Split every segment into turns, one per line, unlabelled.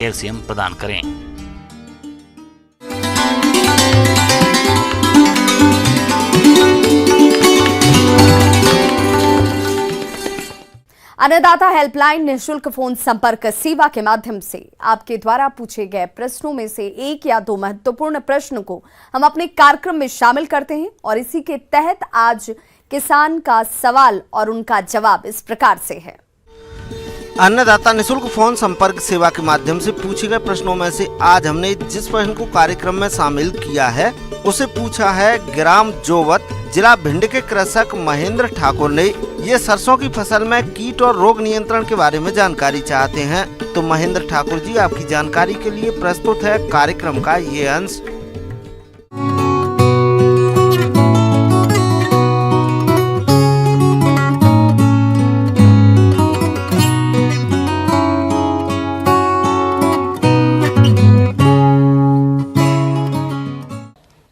Calcium प्रदान करें।
अन्नदाता हेल्पलाइन निःशुल्क फोन संपर्क सेवा के माध्यम से आपके द्वारा पूछे गए प्रश्नों में से एक या दो महत्वपूर्ण प्रश्न को हम अपने कार्यक्रम में शामिल करते हैं और इसी के तहत आज किसान का सवाल और उनका जवाब इस प्रकार से है।
अन्नदाता निःशुल्क फोन संपर्क सेवा के माध्यम से पूछे गए प्रश्नों में से आज हमने जिस प्रश्न को कार्यक्रम में शामिल किया है उसे पूछा है ग्राम जोवत, जिला भिंड के कृषक महेंद्र ठाकुर ने। ये सरसों की फसल में कीट और रोग नियंत्रण के बारे में जानकारी चाहते हैं। तो महेंद्र ठाकुर जी, आपकी जानकारी के लिए प्रस्तुत है कार्यक्रम का ये अंश।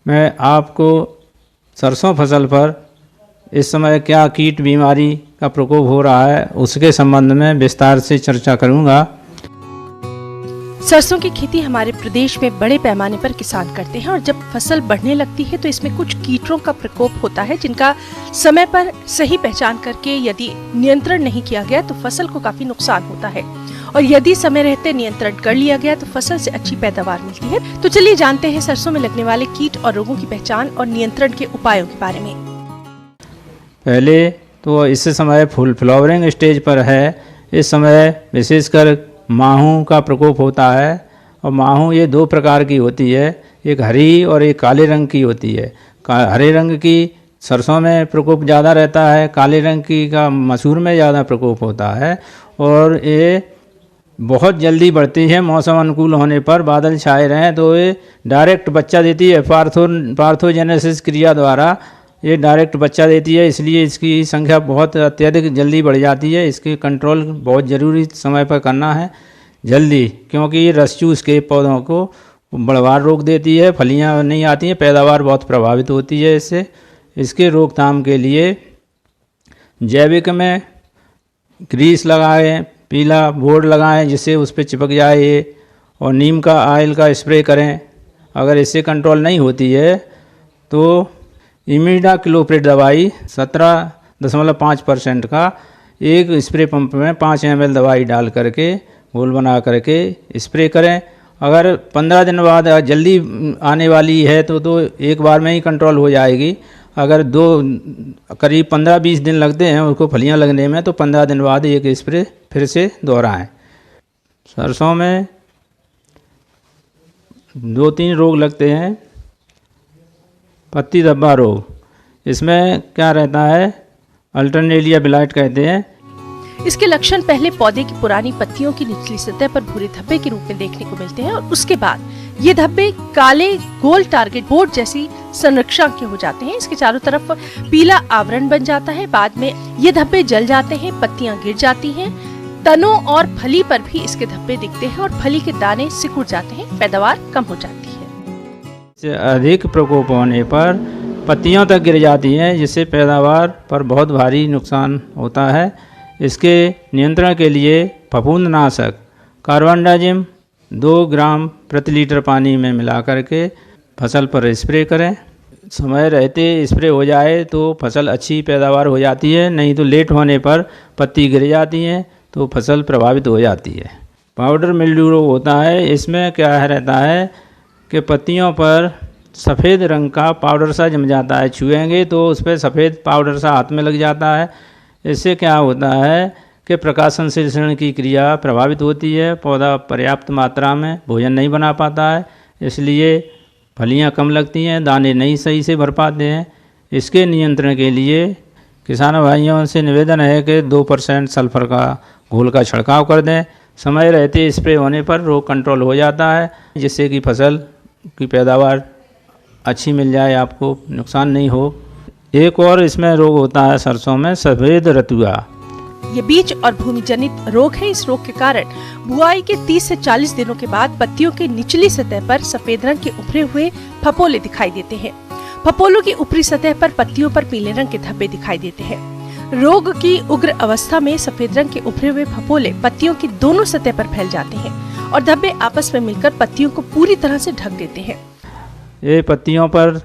मैं आपको सरसों फसल पर इस समय क्या कीट बीमारी का प्रकोप हो रहा है उसके संबंध में विस्तार से चर्चा करूंगा।
सरसों की खेती हमारे प्रदेश में बड़े पैमाने पर किसान करते हैं और जब फसल बढ़ने लगती है तो इसमें कुछ कीटों का प्रकोप होता है जिनका समय पर सही पहचान करके यदि नियंत्रण नहीं किया गया तो फसल को काफी नुकसान होता है और यदि समय रहते नियंत्रण कर लिया गया तो फसल से अच्छी पैदावार मिलती है। तो चलिए जानते हैं सरसों में लगने वाले कीट और रोगों की पहचान और नियंत्रण के उपायों के बारे में।
पहले तो इस समय फुल फ्लावरिंग स्टेज पर है। इस समय विशेषकर माहू का प्रकोप होता है और माहू ये दो प्रकार की होती है, एक हरी और एक काले रंग की होती है। हरे रंग की सरसों में प्रकोप ज़्यादा रहता है, काले रंग की का मसूर में ज़्यादा प्रकोप होता है और ये बहुत जल्दी बढ़ती है। मौसम अनुकूल होने पर बादल छाए रहें तो ये डायरेक्ट बच्चा देती है। पार्थोजेनेसिस क्रिया द्वारा ये डायरेक्ट बच्चा देती है, इसलिए इसकी संख्या बहुत अत्यधिक जल्दी बढ़ जाती है। इसके कंट्रोल बहुत ज़रूरी समय पर करना है जल्दी, क्योंकि ये रसचूस के पौधों को बढ़वार रोक देती है, फलियां नहीं आती हैं, पैदावार बहुत प्रभावित होती है इससे। इसके रोकथाम के लिए जैविक में ग्रीस लगाएं, पीला बोर्ड लगाएं जिससे उस पर चिपक जाए ये, और नीम का ऑयल का स्प्रे करें। अगर इससे कंट्रोल नहीं होती है तो इमिडाक्लोप्रिड दवाई 17.5% का एक स्प्रे पंप में 5 ml दवाई डाल करके घोल बना करके स्प्रे करें। अगर 15 दिन बाद जल्दी आने वाली है तो एक बार में ही कंट्रोल हो जाएगी। अगर करीब 15-20 दिन लगते हैं उसको फलियां लगने में तो 15 दिन बाद एक स्प्रे फिर से दोहराएं। सरसों में 2-3 रोग लगते हैं। पत्ती धब्बा रोग, इसमें क्या रहता है, अल्टरनेरिया ब्लाइट कहते हैं।
इसके लक्षण पहले पौधे की पुरानी पत्तियों की निचली सतह पर भूरे धब्बे के रूप में देखने को मिलते हैं और उसके बाद ये धब्बे काले गोल टारगेट बोर्ड जैसी संरचना के हो जाते हैं। इसके चारों तरफ पीला आवरण बन जाता है। बाद में ये धब्बे जल जाते हैं, पत्तियां गिर जाती हैं, तनों और फली पर भी इसके धब्बे दिखते हैं और फली के दाने सिकुड़ जाते हैं, पैदावार कम हो जाती है।
अधिक प्रकोप होने पर पत्तियों तक गिर जाती हैं जिससे पैदावार पर बहुत भारी नुकसान होता है। इसके नियंत्रण के लिए फफूंदनाशक कार्बनडाजिम 2 ग्राम प्रति लीटर पानी में मिला करके फसल पर स्प्रे करें। समय रहते स्प्रे हो जाए तो फसल अच्छी पैदावार हो जाती है, नहीं तो लेट होने पर पत्ती गिर जाती हैं तो फसल प्रभावित हो जाती है। पाउडर मिल्ड्यू रोग होता है। इसमें क्या रहता है कि पत्तियों पर सफ़ेद रंग का पाउडर सा जम जाता है, छुएंगे तो उस पर सफ़ेद पाउडर सा हाथ में लग जाता है। इससे क्या होता है कि प्रकाश संश्लेषण की क्रिया प्रभावित होती है, पौधा पर्याप्त मात्रा में भोजन नहीं बना पाता है, इसलिए फलियां कम लगती हैं, दाने नहीं सही से भर पाते हैं। इसके नियंत्रण के लिए किसान भाइयों से निवेदन है कि 2% सल्फर का घोल का छिड़काव कर दें। समय रहते स्प्रे होने पर रोग कंट्रोल हो जाता है, जिससे कि फसल की पैदावार अच्छी मिल जाए, आपको नुकसान नहीं हो। एक और इसमें रोग होता है सरसों में, सफ़ेद रतुआ।
ये बीज और भूमि जनित रोग है। इस रोग के कारण बुआई के 30 से 40 दिनों के बाद पत्तियों के निचली सतह पर सफेद रंग के उभरे हुए फपोले दिखाई देते हैं। फपोलों की ऊपरी सतह पर पत्तियों पर पीले रंग के धब्बे दिखाई देते हैं। रोग की उग्र अवस्था में सफेद रंग के उभरे हुए फपोले पत्तियों की दोनों सतह पर फैल जाते हैं और धब्बे आपस में मिलकर पत्तियों को पूरी तरह से ढक देते हैं।
ये पत्तियों पर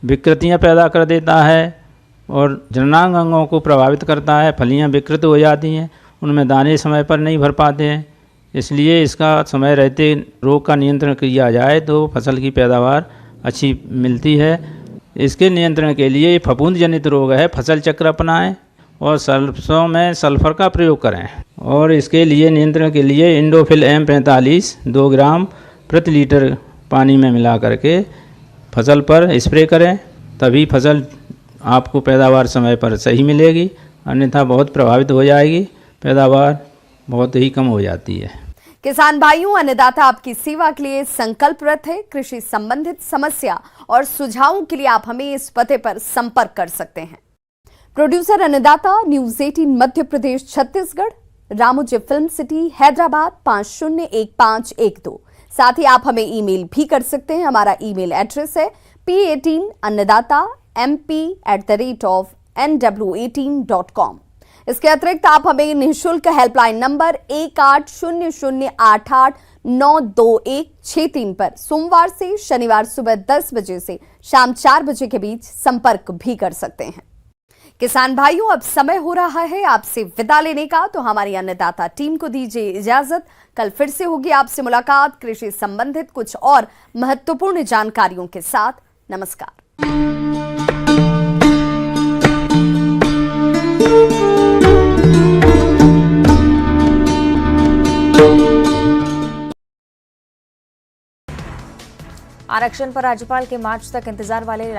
विकृतियां पैदा कर देता है और जननांग अंगों को प्रभावित करता है। फलियां विकृत हो जाती हैं, उनमें दाने समय पर नहीं भर पाते हैं। इसलिए इसका समय रहते रोग का नियंत्रण किया जाए तो फसल की पैदावार अच्छी मिलती है। इसके नियंत्रण के लिए फफूंद जनित रोग है, फसल चक्र अपनाएं और सरसों में सल्फर का प्रयोग करें। और इसके लिए नियंत्रण के लिए इंडोफिल M45 2 ग्राम प्रति लीटर पानी में मिला करके फसल पर स्प्रे करें, तभी फसल आपको पैदावार समय पर सही मिलेगी, अन्यथा बहुत प्रभावित हो जाएगी, पैदावार बहुत ही कम हो जाती है।
किसान भाइयों, अन्नदाता आपकी सेवा के लिए संकल्परत है। कृषि संबंधित समस्या और सुझावों के लिए आप हमें इस पते पर संपर्क कर सकते हैं। प्रोड्यूसर अन्नदाता, news 18 Madhya Pradesh Chhattisgarh, Ramoji film city, Hyderabad 501512। साथ ही आप हमें ईमेल भी कर सकते हैं। हमारा ईमेल एड्रेस है p18annadatamp@nw18.com। इसके अतिरिक्त आप हमें निःशुल्क हेल्पलाइन नंबर 1800889216 पर सोमवार से शनिवार सुबह 10 बजे से शाम 4 बजे के बीच संपर्क भी कर सकते हैं। किसान भाइयों, अब समय हो रहा है आपसे विदा लेने का, तो हमारी अन्नदाता टीम को दीजिए इजाजत। कल फिर से होगी आपसे मुलाकात कृषि संबंधित कुछ और महत्वपूर्ण जानकारियों के साथ। नमस्कार।
आरक्षण पर राज्यपाल के मार्च तक इंतजार वाले